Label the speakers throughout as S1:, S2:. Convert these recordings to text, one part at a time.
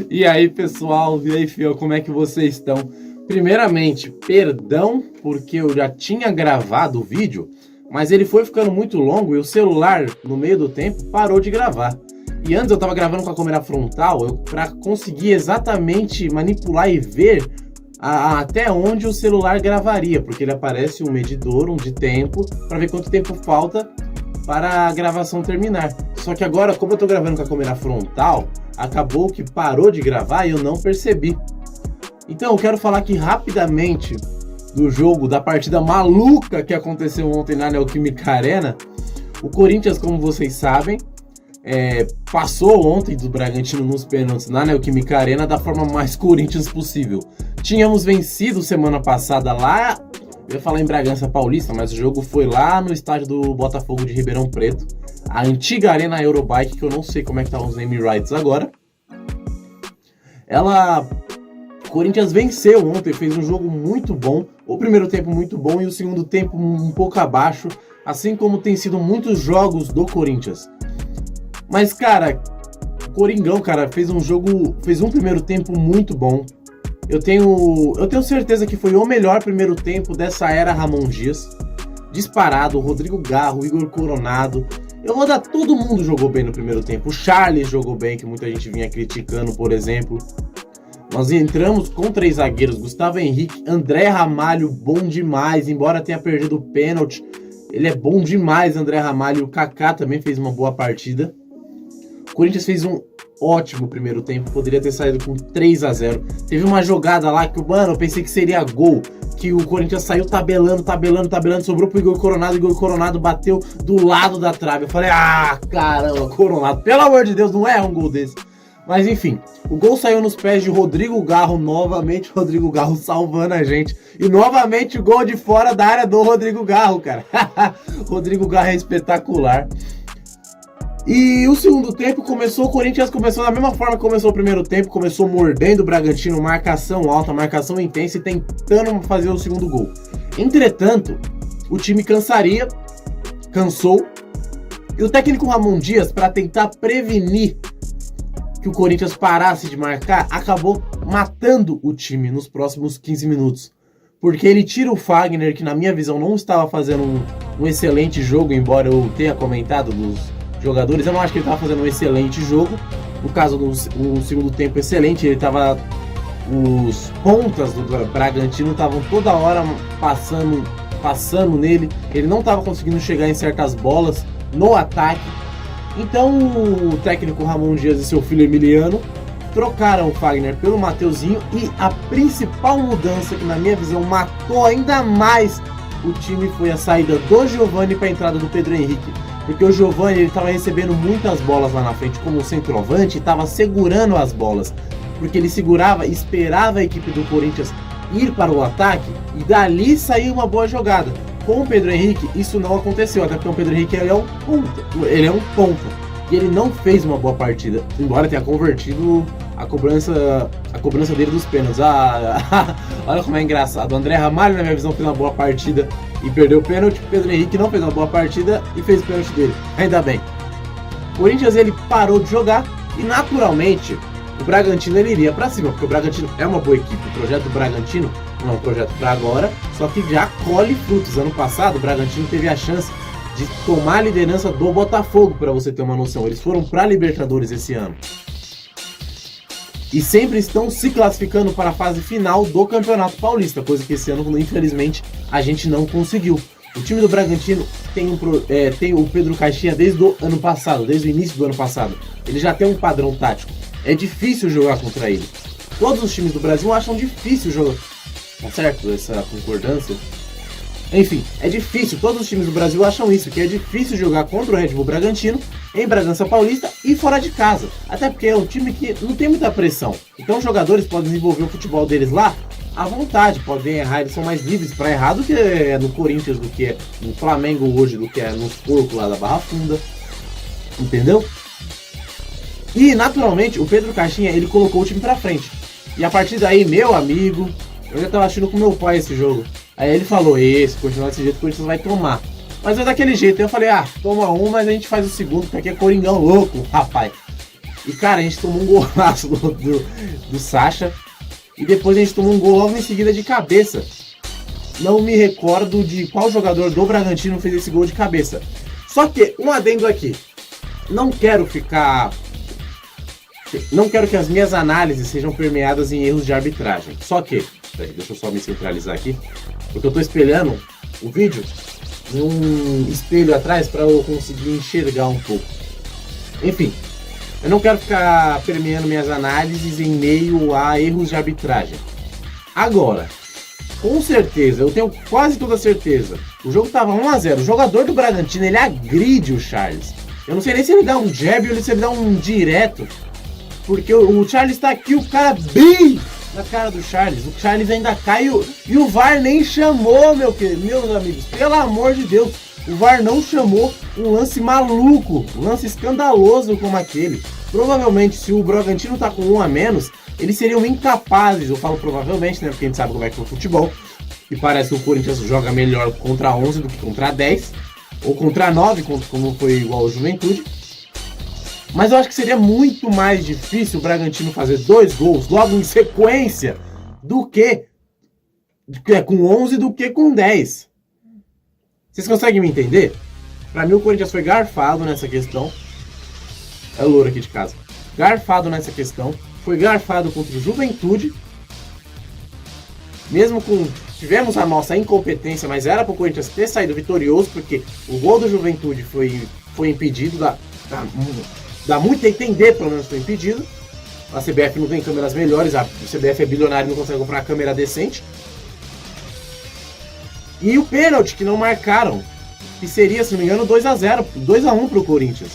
S1: E aí, pessoal, e aí, fiel, como é que vocês estão? Primeiramente, perdão porque eu já tinha gravado o vídeo, mas ele foi ficando muito longo e o celular, no meio do tempo, parou de gravar. E antes eu tava gravando com a câmera frontal para conseguir exatamente manipular e ver até onde o celular gravaria, porque ele aparece um medidor, de tempo, para ver quanto tempo falta para a gravação terminar. Só que agora, como eu tô gravando com a câmera frontal, acabou que parou de gravar e eu não percebi. Então eu quero falar aqui rapidamente do jogo, da partida maluca que aconteceu ontem na Neoquímica Arena. O Corinthians, como vocês sabem, passou ontem do Bragantino nos pênaltis na Neoquímica Arena da forma mais Corinthians possível. Tínhamos vencido semana passada lá, eu ia falar em Bragança Paulista, mas o jogo foi lá no estádio do Botafogo de Ribeirão Preto, a antiga Arena Eurobike, que eu não sei como é que tá os name rights agora. Corinthians venceu ontem, fez um jogo muito bom, o primeiro tempo muito bom e o segundo tempo um pouco abaixo, assim como tem sido muitos jogos do Corinthians. Mas, cara, o Coringão, cara, fez um primeiro tempo muito bom. Eu tenho certeza que foi o melhor primeiro tempo dessa era Ramon Dias. Disparado, Rodrigo Garro, Igor Coronado. Todo mundo jogou bem no primeiro tempo. O Charles jogou bem, que muita gente vinha criticando, por exemplo. Nós entramos com 3 zagueiros, Gustavo Henrique, André Ramalho, bom demais, embora tenha perdido o pênalti. Ele é bom demais, André Ramalho. O Kaká também fez uma boa partida. O Corinthians fez um ótimo primeiro tempo, poderia ter saído com 3-0. Teve uma jogada lá que, eu pensei que seria gol, que o Corinthians saiu tabelando, sobrou pro Igor Coronado bateu do lado da trave. Eu falei, caramba, Coronado, pelo amor de Deus, não erra um gol desse. Mas enfim, o gol saiu nos pés de Rodrigo Garro, novamente Rodrigo Garro salvando a gente. E novamente o gol de fora da área do Rodrigo Garro, cara. Rodrigo Garro é espetacular. E o segundo tempo o Corinthians começou da mesma forma que começou o primeiro tempo, começou mordendo o Bragantino, marcação alta, marcação intensa e tentando fazer o segundo gol. Entretanto, o time cansou, e o técnico Ramon Dias, para tentar prevenir que o Corinthians parasse de marcar, acabou matando o time nos próximos 15 minutos. Porque ele tira o Fagner, que na minha visão não estava fazendo um excelente jogo, embora eu tenha comentado dos jogadores, eu não acho que ele estava fazendo um excelente jogo. No caso do segundo tempo excelente, os pontas do Bragantino estavam toda hora passando nele, ele não estava conseguindo chegar em certas bolas no ataque. Então o técnico Ramon Dias e seu filho Emiliano trocaram o Fagner pelo Mateuzinho, e a principal mudança que na minha visão matou ainda mais o time foi a saída do Giovani para a entrada do Pedro Henrique. Porque o Giovani estava recebendo muitas bolas lá na frente como centroavante e estava segurando as bolas. Porque ele segurava, esperava a equipe do Corinthians ir para o ataque e dali sair uma boa jogada. Com o Pedro Henrique isso não aconteceu, até porque o Pedro Henrique ele é um ponta. E ele não fez uma boa partida, embora tenha convertido a cobrança dele dos pênaltis. Olha como é engraçado. O André Ramalho, na minha visão, fez uma boa partida e perdeu o pênalti. O Pedro Henrique não fez uma boa partida e fez o pênalti dele. Ainda bem. O Corinthians ele parou de jogar e naturalmente o Bragantino ele iria pra cima, porque o Bragantino é uma boa equipe. O projeto do Bragantino não é um projeto para agora, só que já colhe frutos. Ano passado o Bragantino teve a chance de tomar a liderança do Botafogo, para você ter uma noção. Eles foram para a Libertadores esse ano. E sempre estão se classificando para a fase final do Campeonato Paulista, coisa que esse ano, infelizmente, a gente não conseguiu. O time do Bragantino tem o Pedro Caixinha desde o ano passado, desde o início do ano passado. Ele já tem um padrão tático. É difícil jogar contra ele. Todos os times do Brasil acham difícil jogar. Tá certo essa concordância? Enfim, é difícil, todos os times do Brasil acham isso, que é difícil jogar contra o Red Bull Bragantino em Bragança Paulista e fora de casa. Até porque é um time que não tem muita pressão. Então os jogadores podem desenvolver o futebol deles lá à vontade, podem errar, eles são mais livres para errar do que é no Corinthians, do que é no Flamengo hoje, do que é nos porcos lá da Barra Funda. Entendeu? E naturalmente o Pedro Caixinha, ele colocou o time pra frente. E a partir daí, meu amigo, eu já tava assistindo com meu pai esse jogo. Aí ele falou, se continuar desse jeito, o Corinthians vai tomar. Mas é daquele jeito. Aí eu falei, toma um, mas a gente faz o segundo, porque aqui é Coringão louco, rapaz. E, cara, a gente tomou um golaço do Sacha. E depois a gente tomou um gol logo em seguida de cabeça. Não me recordo de qual jogador do Bragantino fez esse gol de cabeça. Só que, um adendo aqui. Não quero que as minhas análises sejam permeadas em erros de arbitragem. Só que, deixa eu só me centralizar aqui. Porque eu tô espelhando o vídeo num espelho atrás para eu conseguir enxergar um pouco. Enfim, eu não quero ficar permeando minhas análises em meio a erros de arbitragem. Agora, com certeza, eu tenho quase toda certeza, o jogo tava 1 a 0. O jogador do Bragantino, ele agride o Charles. Eu não sei nem se ele dá um jab ou se ele dá um direto. Porque o Charles tá aqui, o cara bem na cara do Charles. O Charles ainda cai e o VAR nem chamou, meus amigos. Pelo amor de Deus, o VAR não chamou um lance maluco, um lance escandaloso como aquele. Provavelmente, se o Bragantino tá com 1 a menos, eles seriam incapazes, eu falo provavelmente, né, porque a gente sabe como é que é o futebol, e parece que o Corinthians joga melhor contra 11 do que contra 10, ou contra 9, como foi igual ao Juventude. Mas eu acho que seria muito mais difícil o Bragantino fazer 2 gols logo em sequência do que com 11 do que com 10. Vocês conseguem me entender? Pra mim o Corinthians foi garfado nessa questão. É o louro aqui de casa. Garfado nessa questão. Foi garfado contra o Juventude. Mesmo com... Tivemos a nossa incompetência, mas era pro Corinthians ter saído vitorioso, porque o gol do Juventude foi impedido. Dá muito a entender, pelo menos foi impedido. A CBF não tem câmeras melhores, a CBF é bilionária e não consegue comprar uma câmera decente. E o pênalti que não marcaram, que seria, se não me engano, 2 a 0, 2 a 1 pro Corinthians.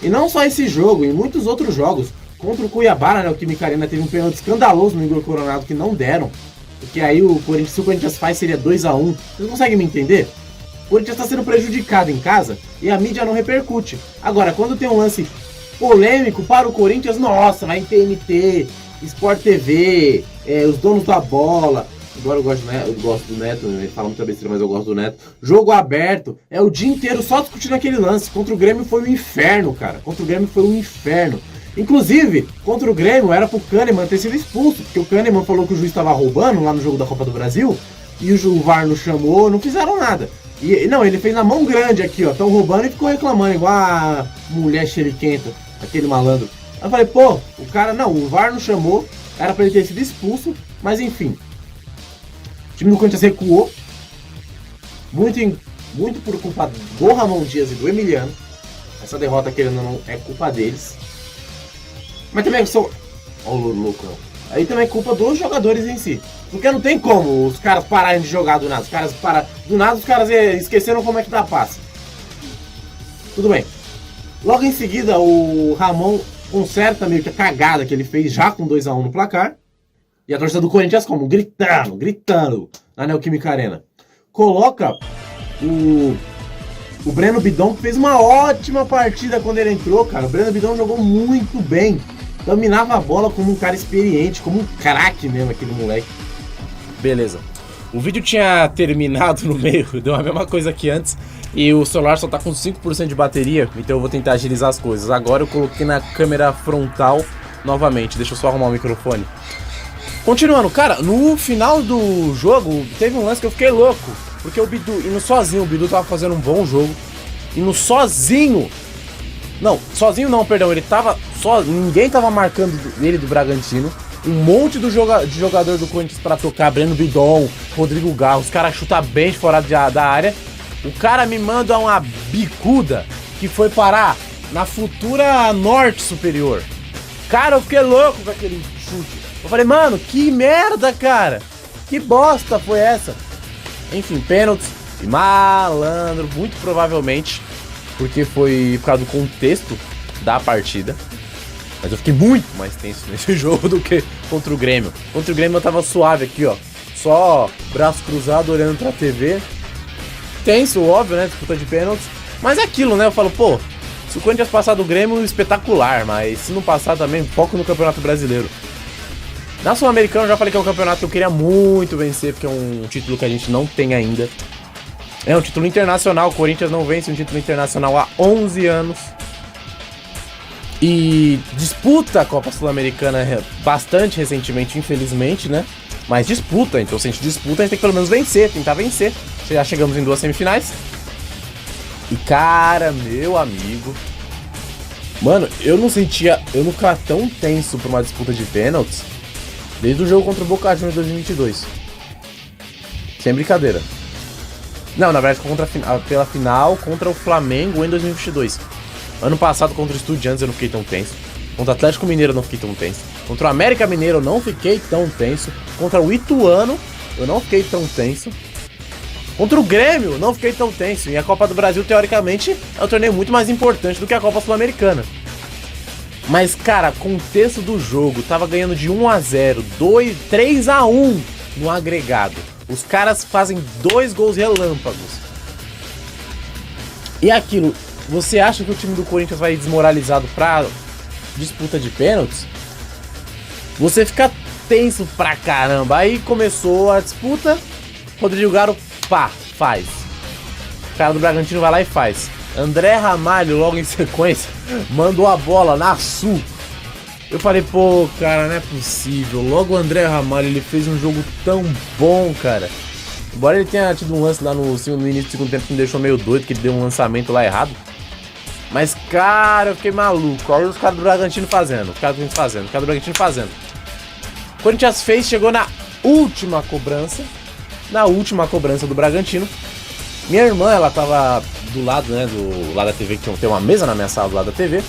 S1: E não só esse jogo, em muitos outros jogos. Contra o Cuiabá, na Neoquímica Arena, teve um pênalti escandaloso no Igor Coronado que não deram. Porque aí se o Corinthians faz, seria 2 a 1. Vocês conseguem me entender? O Corinthians está sendo prejudicado em casa e a mídia não repercute. Agora, quando tem um lance polêmico para o Corinthians, nossa, vai em TNT, Sport TV, os donos da bola. Agora eu gosto do Neto, ele fala muita besteira, mas eu gosto do Neto. Jogo aberto, o dia inteiro só discutindo aquele lance. Contra o Grêmio foi um inferno, cara. Contra o Grêmio foi um inferno. Inclusive, contra o Grêmio era pro Kahneman ter sido expulso, porque o Kahneman falou que o juiz estava roubando lá no jogo da Copa do Brasil, e o VAR não chamou, não fizeram nada. Não, ele fez na mão grande aqui, ó, tão roubando e ficou reclamando, igual a mulher xeriquenta, aquele malandro. Aí eu falei, pô, o cara, não, o VAR não chamou, era pra ele ter sido expulso, mas enfim. O time do Corinthians recuou, muito por culpa do Ramon Dias e do Emiliano. Essa derrota, querendo ou não, é culpa deles. Mas também são... Olha o louco. Aí também é culpa dos jogadores em si. Porque não tem como os caras pararem de jogar do nada. Do nada os caras esqueceram como é que dá passe. Tudo bem. Logo em seguida o Ramon conserta meio que a cagada que ele fez já com 2 a 1 no placar. E a torcida do Corinthians como? Gritando na Neoquímica Arena. Coloca o Breno Bidon, que fez uma ótima partida quando ele entrou, cara. O Breno Bidon jogou muito bem. Dominava a bola como um cara experiente, como um craque mesmo, aquele moleque.
S2: Beleza. O vídeo tinha terminado no meio, deu a mesma coisa que antes. E o celular só tá com 5% de bateria, então eu vou tentar agilizar as coisas. Agora eu coloquei na câmera frontal novamente. Deixa eu só arrumar o microfone. Continuando, cara, no final do jogo teve um lance que eu fiquei louco. Porque o Bidu, indo sozinho, o Bidu tava fazendo um bom jogo. Indo sozinho. Não, sozinho não, perdão, ele tava só, ninguém tava marcando ele do Bragantino. Um monte de jogador do Corinthians pra tocar, Breno Bidon, Rodrigo Garro, os caras chutam bem de fora da área. O cara me manda uma bicuda que foi parar na futura norte superior. Cara, eu fiquei louco com aquele chute. Eu falei, mano, que merda, cara. Que bosta foi essa? Enfim, pênaltis e malandro, muito provavelmente, porque foi por causa do contexto da partida. Mas eu fiquei muito mais tenso nesse jogo do que contra o Grêmio. Contra o Grêmio eu tava suave aqui, ó. Só braço cruzado olhando pra TV. Tenso, óbvio, né? Disputa de pênaltis. Mas é aquilo, né? Eu falo, pô, se o Corinthians passar do Grêmio, espetacular. Mas se não passar também, foco no Campeonato Brasileiro. Na Sul-Americana eu já falei que é um campeonato que eu queria muito vencer, porque é um título que a gente não tem ainda. É um título internacional, o Corinthians não vence um título internacional há 11 anos. e disputa a Copa Sul-Americana bastante recentemente, infelizmente, né? Mas disputa, então se a gente disputa, a gente tem que pelo menos vencer, tentar vencer. Já chegamos em 2 semifinais. E cara, meu amigo, mano, eu não ficava tão tenso pra uma disputa de pênaltis desde o jogo contra o Boca Juniors 2022. Sem brincadeira. Não, na verdade, pela final contra o Flamengo em 2022. Ano passado contra o Estudiantes eu não fiquei tão tenso. Contra o Atlético Mineiro eu não fiquei tão tenso. Contra o América Mineiro eu não fiquei tão tenso. Contra o Ituano eu não fiquei tão tenso. Contra o Grêmio eu não fiquei tão tenso. E a Copa do Brasil, teoricamente, é um torneio muito mais importante do que a Copa Sul-Americana. Mas, cara, contexto do jogo, tava ganhando de 1-0, 3-1 no agregado. Os caras fazem 2 gols relâmpagos. E aquilo, você acha que o time do Corinthians vai desmoralizado pra disputa de pênaltis? Você fica tenso pra caramba. Aí começou a disputa, Rodrigo Garo, pá, faz. O cara do Bragantino vai lá e faz. André Ramalho, logo em sequência, mandou a bola na Sul. Eu falei, pô, cara, não é possível. Logo o André Ramalho, ele fez um jogo tão bom, cara. Embora ele tenha tido um lance lá no início do segundo tempo que me deixou meio doido, que ele deu um lançamento lá errado. Mas, cara, eu fiquei maluco. Olha os caras do Bragantino fazendo. O Corinthians chegou na última cobrança. Na última cobrança do Bragantino. Minha irmã, ela tava do lado, né, do lado da TV, que tem uma mesa na minha sala do lado da TV.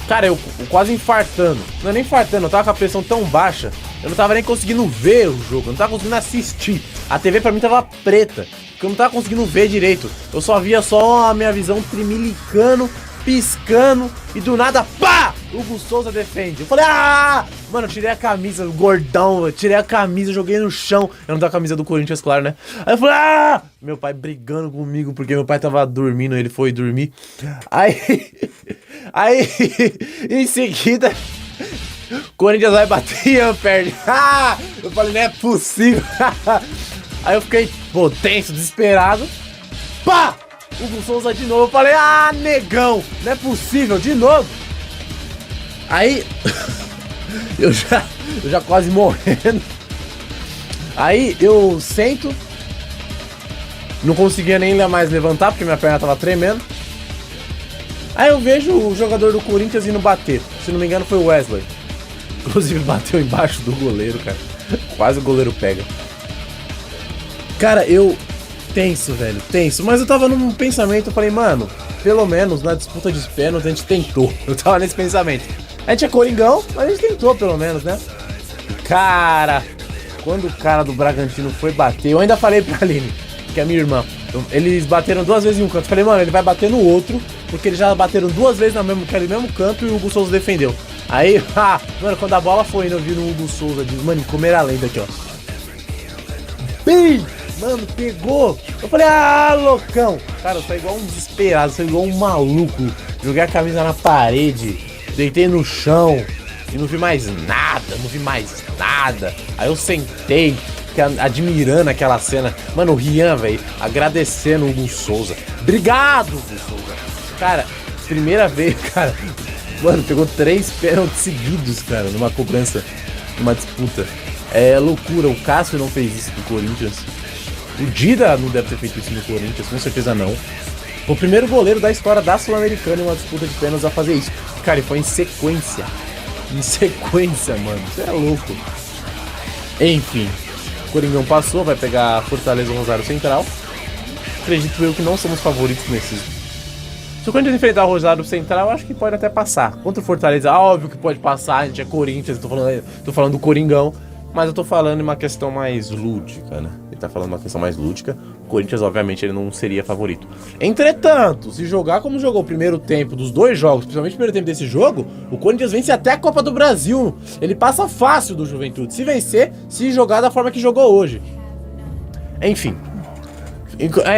S2: Cara, eu quase infartando. Não é nem infartando, eu tava com a pressão tão baixa. Eu não tava nem conseguindo ver o jogo, eu não tava conseguindo assistir. A TV pra mim tava preta, porque eu não tava conseguindo ver direito. Eu só via só a minha visão tremilicando, piscando, e do nada, pá! Hugo Souza defende. Eu falei, ah! Mano, eu tirei a camisa, gordão, eu tirei a camisa, joguei no chão. Eu não tenho a camisa do Corinthians, claro, né? Aí eu falei, ah! Meu pai brigando comigo, porque meu pai tava dormindo, ele foi dormir. Aí, em seguida, Corinthians vai bater e eu perde. Ah! Eu falei, não é possível. Aí eu fiquei, pô, tenso, desesperado. Pá! Hugo Souza de novo. Eu falei, ah, negão, não é possível, de novo. Aí, eu já quase morrendo. Aí eu sento. Não conseguia nem mais levantar, porque minha perna tava tremendo. Aí eu vejo o jogador do Corinthians indo bater. Se não me engano foi o Wesley. Inclusive bateu embaixo do goleiro, cara. Quase o goleiro pega. Cara, eu... tenso, velho, tenso. Mas eu tava num pensamento, eu falei, mano, pelo menos na disputa de pênaltis a gente tentou. Eu tava nesse pensamento. A gente é coringão, mas a gente tentou pelo menos, né? Cara, quando o cara do Bragantino foi bater, eu ainda falei pra Aline, que é a minha irmã, eles bateram 2 vezes em um canto. Eu falei, mano, ele vai bater no outro, porque eles já bateram 2 vezes naquele mesmo canto e o Hugo Souza defendeu. Aí, mano, quando a bola foi indo, eu vi no Hugo Souza, diz, mano, comer a lenda aqui, ó. Bem! Mano, pegou. Eu falei, ah, loucão. Cara, eu saí igual um desesperado, saí igual um maluco. Joguei a camisa na parede, deitei no chão e não vi mais nada. Aí eu sentei, admirando aquela cena. Mano, o Rian, velho, agradecendo o Hugo Souza. Obrigado, Hugo Souza. Cara, primeira vez, cara. Mano, pegou 3 pênaltis seguidos, cara, numa cobrança, numa disputa. É loucura, o Cássio não fez isso do Corinthians. O Dida não deve ter feito isso no Corinthians, com certeza não. Foi o primeiro goleiro da história da Sul-Americana em uma disputa de pênaltis a fazer isso. Cara, e foi em sequência. Em sequência, mano. Isso é louco. Enfim, o Coringão passou, vai pegar Fortaleza ou Rosário Central. Acredito eu que não somos favoritos nesses. Se o Corinthians enfrentar o Rosário Central, eu acho que pode até passar. Contra o Fortaleza, óbvio que pode passar, a gente é Corinthians, tô falando do Coringão. Mas eu tô falando em uma questão mais lúdica, né? Ele tá falando uma questão mais lúdica. O Corinthians, obviamente, ele não seria favorito. Entretanto, se jogar como jogou o primeiro tempo dos 2 jogos, principalmente o primeiro tempo desse jogo, o Corinthians vence até a Copa do Brasil. Ele passa fácil do Juventude. Se vencer, se jogar da forma que jogou hoje. Enfim.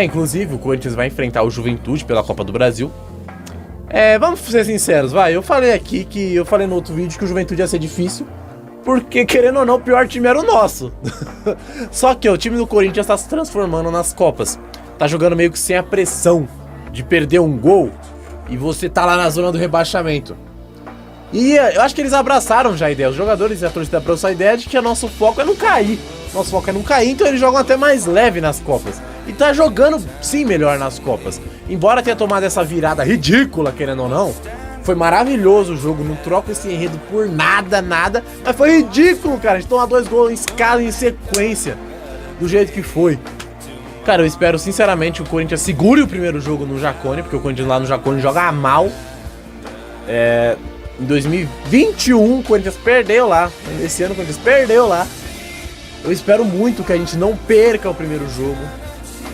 S2: Inclusive, o Corinthians vai enfrentar o Juventude pela Copa do Brasil. Vamos ser sinceros, vai. Eu falei no outro vídeo que o Juventude ia ser difícil. Porque, querendo ou não, o pior time era o nosso. Só que o time do Corinthians tá se transformando nas Copas. Tá jogando meio que sem a pressão de perder um gol. e você tá lá na zona do rebaixamento. E eu acho que eles abraçaram já a ideia, os jogadores e a torcida abraçaram a ideia de que o nosso foco é não cair. Nosso foco é não cair, então eles jogam até mais leve nas Copas. E tá jogando sim melhor nas Copas. Embora tenha tomado essa virada ridícula, querendo ou não, foi maravilhoso o jogo, não troca esse enredo por nada, mas foi ridículo, cara, a gente tomar 2 gols em sequência, do jeito que foi. Cara, eu espero sinceramente que o Corinthians segure o primeiro jogo no Jacone, porque o Corinthians lá no Jacone joga mal. Em 2021 o Corinthians perdeu lá, esse ano o Corinthians perdeu lá. Eu espero muito que a gente não perca o primeiro jogo,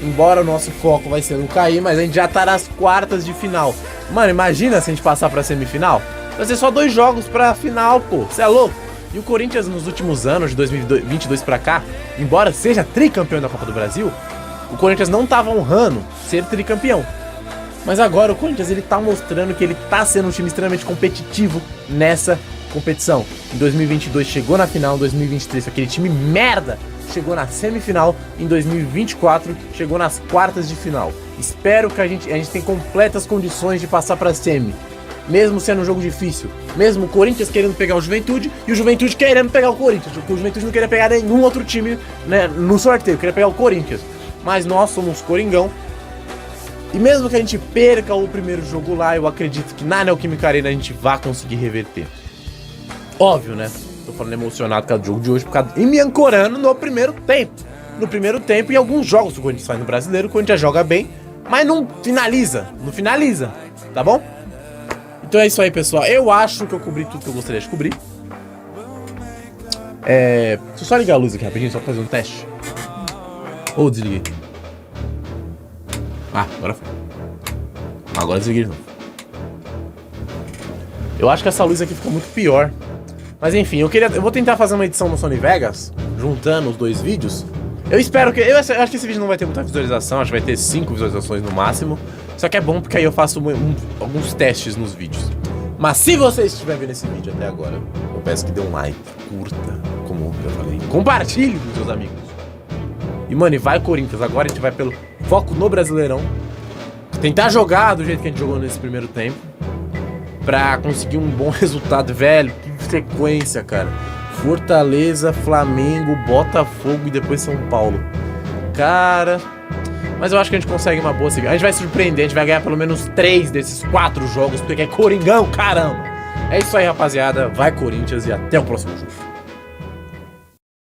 S2: embora o nosso foco vai ser não cair, mas a gente já tá nas quartas de final. Mano, imagina se a gente passar pra semifinal, vai ser só 2 jogos pra final, pô, você é louco? E o Corinthians nos últimos anos, de 2022 pra cá, embora seja tricampeão da Copa do Brasil, o Corinthians não tava honrando ser tricampeão. Mas agora o Corinthians ele tá mostrando que ele tá sendo um time extremamente competitivo nessa competição. Em 2022 chegou na final, em 2023 aquele time merda chegou na semifinal, em 2024 chegou nas quartas de final. Espero que a gente tenha completas condições de passar pra semi, mesmo sendo um jogo difícil, mesmo o Corinthians querendo pegar o Juventude e o Juventude querendo pegar o Corinthians. O Juventude não queria pegar nenhum outro time, né, no sorteio, queria pegar o Corinthians. Mas nós somos Coringão. E mesmo que a gente perca o primeiro jogo lá, eu acredito que na Neoquímica Arena a gente vai conseguir reverter. Óbvio, né? Tô falando emocionado por causa do jogo de hoje, e me ancorando no primeiro tempo. No primeiro tempo, e alguns jogos que o Corinthians faz no Brasileiro, o Corinthians joga bem, mas não finaliza, tá bom? Então é isso aí, pessoal. Eu acho que eu cobri tudo que eu gostaria de cobrir. Deixa eu só ligar a luz aqui rapidinho, só pra fazer um teste. Ou desliguei. Agora foi. Agora desliguei de novo. Eu acho que essa luz aqui fica muito pior. Mas enfim, eu vou tentar fazer uma edição no Sony Vegas, juntando os 2 vídeos. Eu espero que... Eu acho que esse vídeo não vai ter muita visualização, acho que vai ter 5 visualizações no máximo. Só que é bom porque aí eu faço alguns testes nos vídeos. Mas se você estiver vendo esse vídeo até agora, eu peço que dê um like, curta, como eu falei, compartilhe com seus amigos. E mano, vai Corinthians, agora a gente vai pelo foco no Brasileirão. Tentar jogar do jeito que a gente jogou nesse primeiro tempo, pra conseguir um bom resultado, velho. Que sequência, cara. Fortaleza, Flamengo, Botafogo e depois São Paulo. Cara, mas eu acho que a gente consegue uma boa seguida. A gente vai surpreender, a gente vai ganhar pelo menos 3 desses 4 jogos, porque é Coringão, caramba. É isso aí, rapaziada. Vai Corinthians e até o próximo jogo.